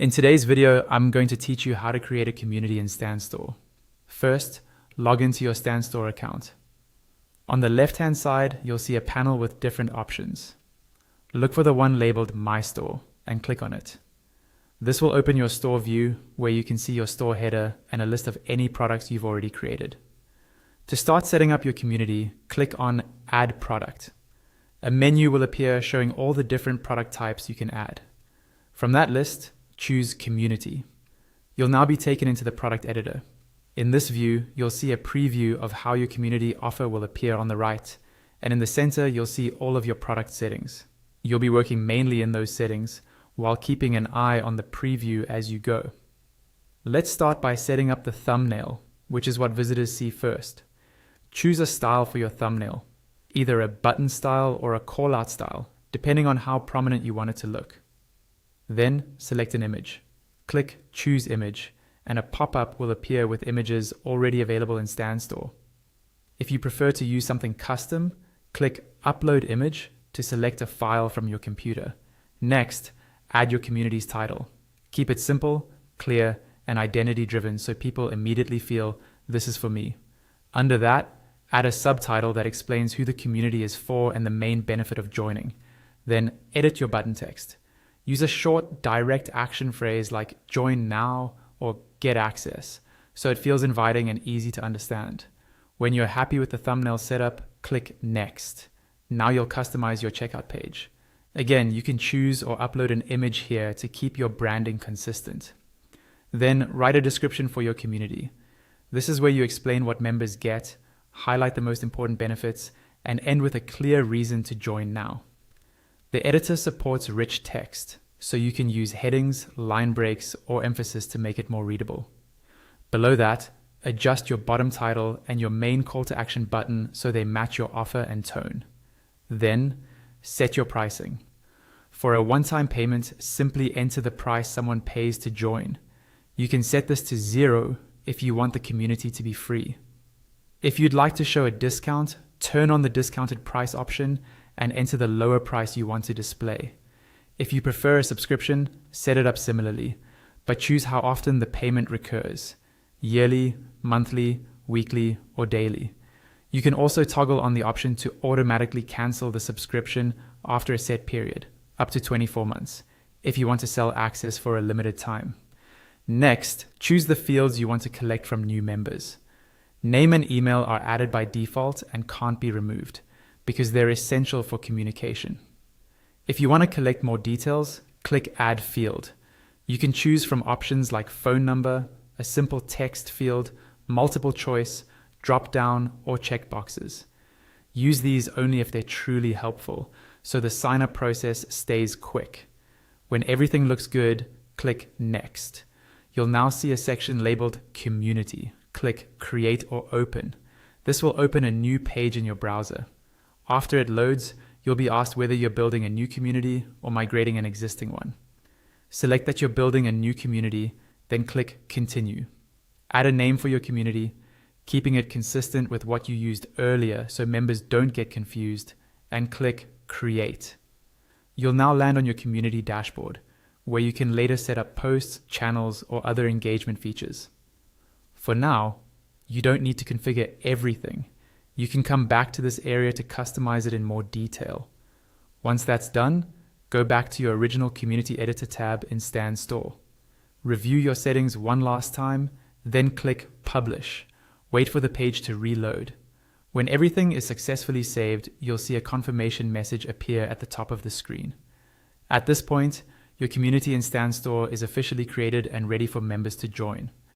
In today's video, I'm going to teach you how to create a community in StanStore. First, log into your StanStore account. On the left-hand side, you'll see a panel with different options. Look for the one labeled My Store and click on it. This will open your store view where you can see your store header and a list of any products you've already created. To start setting up your community, click on Add Product. A menu will appear showing all the different product types you can add. From that list, choose Community. You'll now be taken into the product editor. In this view, you'll see a preview of how your community offer will appear on the right, and in the center, you'll see all of your product settings. You'll be working mainly in those settings, while keeping an eye on the preview as you go. Let's start by setting up the thumbnail, which is what visitors see first. Choose a style for your thumbnail, either a button style or a callout style, depending on how prominent you want it to look. Then select an image. Click Choose Image, and a pop-up will appear with images already available in StanStore. If you prefer to use something custom, click Upload Image to select a file from your computer. Next, add your community's title. Keep it simple, clear, and identity-driven so people immediately feel this is for me. Under that, add a subtitle that explains who the community is for and the main benefit of joining. Then edit your button text. Use a short, direct action phrase like join now or get access, so it feels inviting and easy to understand. When you're happy with the thumbnail setup, click Next. Now you'll customize your checkout page. Again, you can choose or upload an image here to keep your branding consistent. Then write a description for your community. This is where you explain what members get, highlight the most important benefits, and end with a clear reason to join now. The editor supports rich text, so you can use headings, line breaks, or emphasis to make it more readable. Below that, adjust your bottom title and your main call to action button so they match your offer and tone. Then, set your pricing. For a one-time payment, simply enter the price someone pays to join. You can set this to 0 if you want the community to be free. If you'd like to show a discount, turn on the discounted price option and enter the lower price you want to display. If you prefer a subscription, set it up similarly, but choose how often the payment recurs: yearly, monthly, weekly, or daily. You can also toggle on the option to automatically cancel the subscription after a set period, up to 24 months, if you want to sell access for a limited time. Next, choose the fields you want to collect from new members. Name and email are added by default and can't be removed, because they're essential for communication. If you want to collect more details, click Add Field. You can choose from options like phone number, a simple text field, multiple choice, drop down, or checkboxes. Use these only if they're truly helpful, so the sign-up process stays quick. When everything looks good, click Next. You'll now see a section labeled Community. Click Create or Open. This will open a new page in your browser. After it loads, you'll be asked whether you're building a new community or migrating an existing one. Select that you're building a new community, then click Continue. Add a name for your community, keeping it consistent with what you used earlier so members don't get confused, and click Create. You'll now land on your community dashboard, where you can later set up posts, channels, or other engagement features. For now, you don't need to configure everything. You can come back to this area to customize it in more detail. Once that's done, go back to your original Community Editor tab in StanStore. Review your settings one last time, then click Publish. Wait for the page to reload. When everything is successfully saved, you'll see a confirmation message appear at the top of the screen. At this point, your community in StanStore is officially created and ready for members to join.